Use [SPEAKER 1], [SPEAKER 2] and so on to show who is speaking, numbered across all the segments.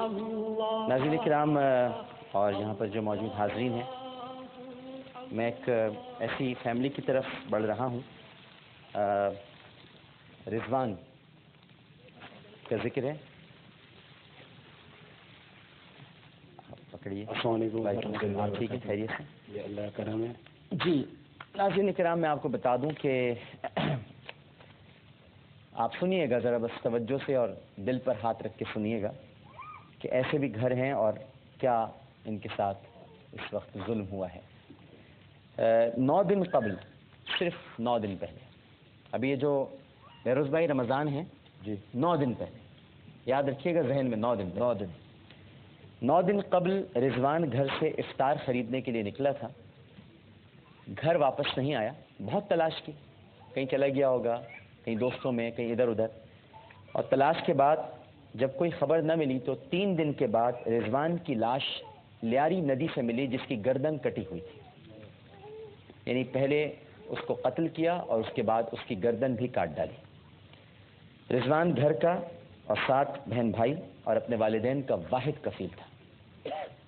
[SPEAKER 1] ناظرین کرام اور یہاں پر جو موجود حاضرین ہیں، میں ایک ایسی فیملی کی طرف بڑھ رہا ہوں، رضوان کا ذکر ہے. پکڑیے.
[SPEAKER 2] السلام علیکم.
[SPEAKER 1] آپ ٹھیک ہے؟ خیریت سے؟
[SPEAKER 2] جی اللہ کا کرم ہے.
[SPEAKER 1] جی ناظرین کرام، میں آپ کو بتا دوں کہ آپ سنیے گا ذرا بس توجہ سے اور دل پر ہاتھ رکھ کے سنیے گا کہ ایسے بھی گھر ہیں اور کیا ان کے ساتھ اس وقت ظلم ہوا ہے. 9 دن قبل، صرف 9 دن پہلے، ابھی یہ جو بیروز بھائی رمضان ہیں،
[SPEAKER 2] جی
[SPEAKER 1] 9 دن پہلے، یاد رکھیے گا ذہن میں، 9 دن قبل رضوان گھر سے افطار خریدنے کے لیے نکلا تھا. گھر واپس نہیں آیا، بہت تلاش کی، کہیں چلا گیا ہوگا، کہیں دوستوں میں، کہیں ادھر ادھر، اور تلاش کے بعد جب کوئی خبر نہ ملی تو 3 دن کے بعد رضوان کی لاش لیاری ندی سے ملی جس کی گردن کٹی ہوئی تھی. یعنی پہلے اس کو قتل کیا اور اس کے بعد اس کی گردن بھی کاٹ ڈالی. رضوان گھر کا اور 7 بہن بھائی اور اپنے والدین کا واحد کفیل تھا.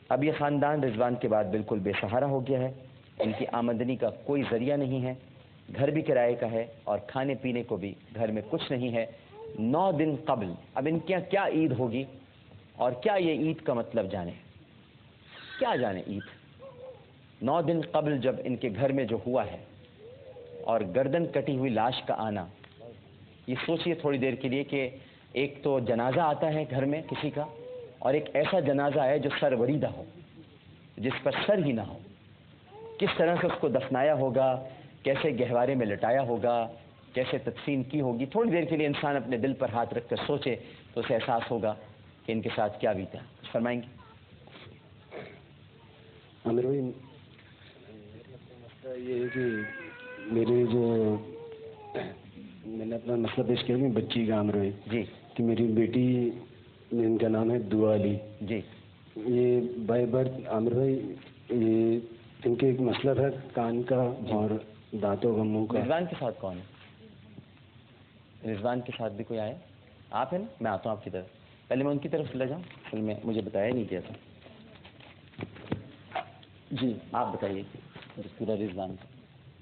[SPEAKER 1] اب یہ خاندان رضوان کے بعد بالکل بے سہارا ہو گیا ہے. ان کی آمدنی کا کوئی ذریعہ نہیں ہے، گھر بھی کرائے کا ہے اور کھانے پینے کو بھی گھر میں کچھ نہیں ہے. 9 دن قبل، اب ان کے کیا عید ہوگی اور کیا یہ عید کا مطلب جانے، کیا جانے عید. 9 دن قبل جب ان کے گھر میں جو ہوا ہے اور گردن کٹی ہوئی لاش کا آنا، یہ سوچئے تھوڑی دیر کے لیے کہ ایک تو جنازہ آتا ہے گھر میں کسی کا، اور ایک ایسا جنازہ ہے جو سر وریدہ ہو، جس پر سر ہی نہ ہو. کس طرح سے اس کو دفنایا ہوگا، کیسے گہوارے میں لٹایا ہوگا، کیسے تدفین کی ہوگی. تھوڑی دیر کے لیے انسان اپنے دل پر ہاتھ رکھ کر سوچے تو اسے احساس ہوگا کہ ان کے ساتھ کیا بیتا. فرمائیں گے؟
[SPEAKER 2] عامر بھائی، مسئلہ یہ ہے کہ میرے جو میں نے اپنا مسئلہ پیش کیا کہ بچی کا، عامر بھائی
[SPEAKER 1] جی،
[SPEAKER 2] کہ میری بیٹی، ان کا نام ہے دعا علی.
[SPEAKER 1] جی،
[SPEAKER 2] یہ بائی برتھ، عامر بھائی یہ ان کے ایک مسئلہ تھا کان کا اور دانتوں کا، منہ کا.
[SPEAKER 1] رضوان کے ساتھ کون ہے؟ رضوان کے ساتھ بھی کوئی آیا؟ آپ ہیں نا؟ میں آتا ہوں آپ کی طرف. پہلے میں ان کی طرف چلا جاؤں، اصل میں مجھے بتایا نہیں کیا تھا. جی آپ بتائیے پورا رضوان کا.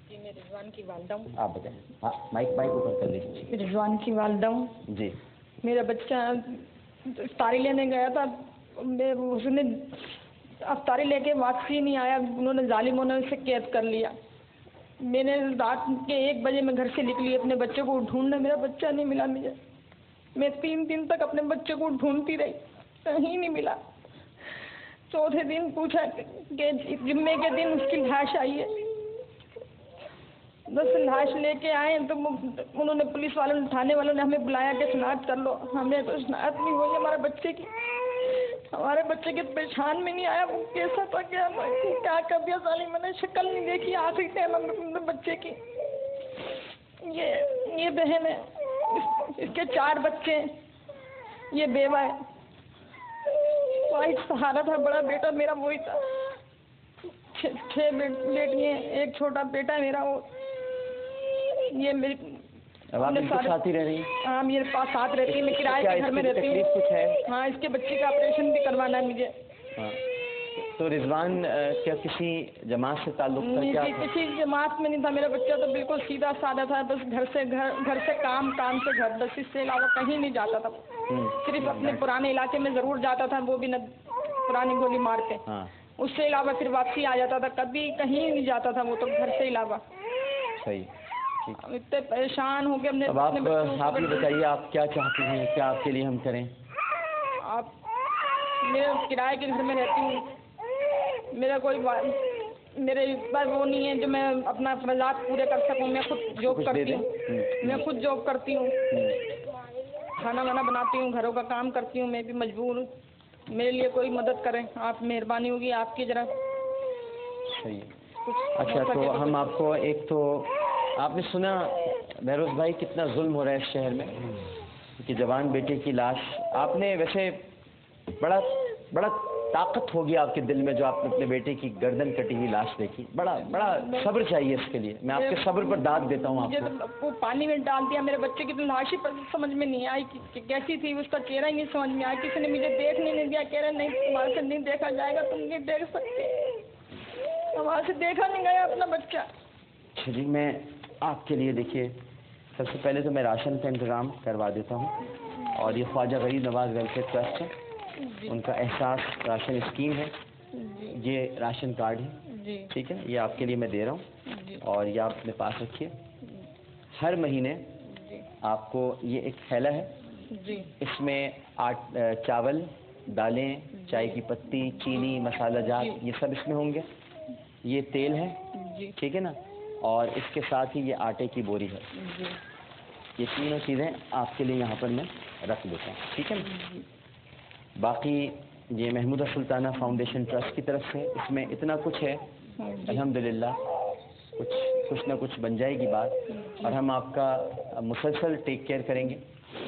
[SPEAKER 3] جی میں رضوان کی والدہ ہوں.
[SPEAKER 1] آپ بتائیں. ہاں مائک اوپر کر لیجیے.
[SPEAKER 3] رضوان کی والدہ ہوں.
[SPEAKER 1] جی.
[SPEAKER 3] میرا بچہ افطاری لینے گیا تھا، اس نے افطاری لے کے واپسی نہیں آیا، انہوں نے ظالموں نے اسے قید کر لیا. میں نے رات کے 1 بجے میں گھر سے نکلی اپنے بچے کو ڈھونڈنے، میرا بچہ نہیں ملا مجھے. میں 3 دن تک اپنے بچے کو ڈھونڈتی رہی، کہیں نہیں ملا. چوتھے دن پوچھا کہ جمعے کے دن اس کی لاش آئی ہے. بس لاش لے کے آئے تو انہوں نے، پولیس والوں نے، تھانے والوں نے ہمیں بلایا کہ شناخت کر لو. ہمیں تو شناخت نہیں ہوئی ہمارے بچے کی. ہمارے بچے کے پہچان میں نہیں آیا وہ کیسا تھا، کیا کر دیا ظالم نے، شکل نہیں دیکھی آخری ٹائم اپنے بچے کی. یہ بہن ہے، اس کے 4 بچے ہیں، یہ بیوہ ہے. واحد سہارا تھا، بڑا بیٹا میرا وہی تھا. 6 بیٹیاں ہیں، ایک چھوٹا بیٹا ہے میرا. وہ یہ میری
[SPEAKER 1] اب آپ ان کے ساتھ ہی رہ رہی ہیں؟
[SPEAKER 3] ہاں میرے پاس ساتھ رہتی ہے، میں کرائے کے گھر میں رہتی ہوں.
[SPEAKER 1] کچھ ہے؟
[SPEAKER 3] ہاں اس کے بچے کا آپریشن بھی کروانا ہے مجھے.
[SPEAKER 1] ہاں تو رضوان کیا کسی جماعت سے تعلق تھا؟
[SPEAKER 3] نہیں
[SPEAKER 1] کیا
[SPEAKER 3] جی، کسی جماعت میں نہیں تھا. میرا بچہ تو بالکل سیدھا سادہ تھا، بس گھر سے کام سے گھر، بس اس سے علاوہ کہیں نہیں جاتا تھا. صرف اپنے پرانے علاقے میں ضرور جاتا تھا، وہ بھی نہ پرانی گولی مار کے. اس سے علاوہ پھر واپسی آ جاتا تھا، کبھی کہیں نہیں جاتا تھا وہ تو گھر سے علاوہ.
[SPEAKER 1] صحیح.
[SPEAKER 3] اتنے پریشان ہو کے
[SPEAKER 1] اب آپ یہ بتائیے آپ کیا چاہتی ہیں، کیا آپ کے لیے ہم کریں؟
[SPEAKER 3] آپ، میں کرائے کے گھر میں رہتی ہوں، میرا کوئی میرے پر وہ نہیں ہے جو میں اپنا اخراجات پورے کر سکوں. میں خود جاب کرتی ہوں، کھانا وانا بناتی ہوں، گھروں کا کام کرتی ہوں. میں بھی مجبور ہوں، میرے لیے کوئی مدد کریں آپ، مہربانی ہوگی آپ کی ذرا.
[SPEAKER 1] صحیح. اچھا تو ہم آپ کو، ایک تو آپ نے سنا بیروز بھائی کتنا ظلم ہو رہا ہے اس شہر میں کہ جوان بیٹے کی لاش. آپ نے ویسے بڑا طاقت ہوگی آپ کے دل میں جو آپ نے اپنے بیٹے کی گردن کٹی ہوئی لاش دیکھی. بڑا صبر چاہیے اس کے لیے. میں آپ کے صبر پر داد دیتا ہوں آپ کو.
[SPEAKER 3] وہ پانی میں ڈال دیا میرے بچے کی تو لاش ہی سمجھ میں نہیں آئی کہ کیسی تھی, اس کا چہرہ ہی نہیں سمجھ میں آیا. کسی نے مجھے دیکھنے نہیں دیا, کہہ رہے نہیں تمہارے سے نہیں دیکھا جائے گا, تم نہیں دیکھ سکتے. ہمارے سے دیکھا نہیں گیا اپنا بچہ.
[SPEAKER 1] جی میں آپ کے لیے دیکھیے سب سے پہلے تو میں راشن کا انتظام کروا دیتا ہوں, اور یہ خواجہ غریب نواز ویلفیئر ٹرسٹ ہے, ان کا احساس راشن اسکیم ہے, یہ راشن کارڈ ہے, ٹھیک ہے, یہ آپ کے لیے میں دے رہا ہوں, اور یہ آپ اپنے پاس رکھیے. ہر مہینے آپ کو یہ ایک تھیلا ہے, اس میں چاول, دالیں, چائے کی پتی, چینی, مسالہ جات, یہ سب اس میں ہوں گے. یہ تیل ہے, ٹھیک ہے نا, اور اس کے ساتھ ہی یہ آٹے کی بوری ہے. یہ تینوں چیزیں آپ کے لیے یہاں پر میں رکھ دیتا ہوں, ٹھیک ہے نا. باقی یہ محمودہ سلطانہ فاؤنڈیشن ٹرسٹ کی طرف سے اس میں اتنا کچھ ہے, الحمدللہ کچھ نہ کچھ بن جائے گی بات, اور ہم آپ کا مسلسل ٹیک کیئر کریں گے,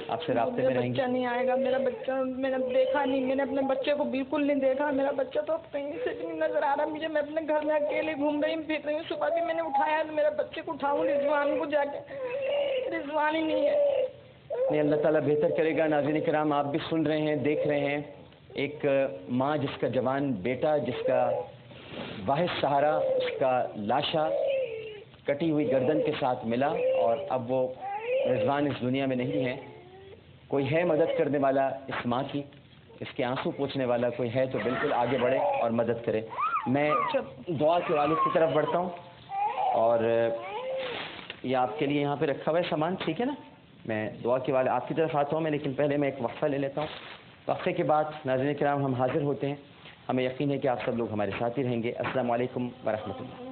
[SPEAKER 1] آپ سے رابطے میں رہیں گے.
[SPEAKER 3] میرا بچہ نہیں آئے گا, میرا بچہ میں نے دیکھا نہیں, میں نے اپنے بچے کو بالکل نہیں دیکھا. میرا بچہ تو کہیں سے بھی نہیں نظر آ رہا مجھے. میں اپنے گھر میں اکیلے گھوم رہی ہوں, پھر رہی ہوں. صبح بھی میں نے اٹھایا تو میرے بچے کو اٹھاؤں رضوان کو جا کے, رضوان ہی نہیں ہے.
[SPEAKER 1] نہیں, اللہ تعالیٰ بہتر کرے گا. ناظرین کرام آپ بھی سن رہے ہیں, دیکھ رہے ہیں, ایک ماں جس کا جوان بیٹا, جس کا واحد سہارا, اس کا لاشا کٹی ہوئی گردن کے ساتھ ملا, اور اب وہ رضوان اس دنیا میں نہیں ہے. کوئی ہے مدد کرنے والا اس ماں کی, اس کے آنسو پوچھنے والا کوئی ہے تو بالکل آگے بڑھے اور مدد کرے. میں دعا کے والد کی طرف بڑھتا ہوں, اور یہ آپ کے لیے یہاں پہ رکھا ہوا ہے سامان, ٹھیک ہے نا. میں دعا کے والد آپ کی طرف آتا ہوں میں, لیکن پہلے میں ایک وقفہ لے لیتا ہوں. وقفے کے بعد ناظرین کرام ہم حاضر ہوتے ہیں. ہمیں یقین ہے کہ آپ سب لوگ ہمارے ساتھ ہی رہیں گے. السلام علیکم ورحمۃ اللہ.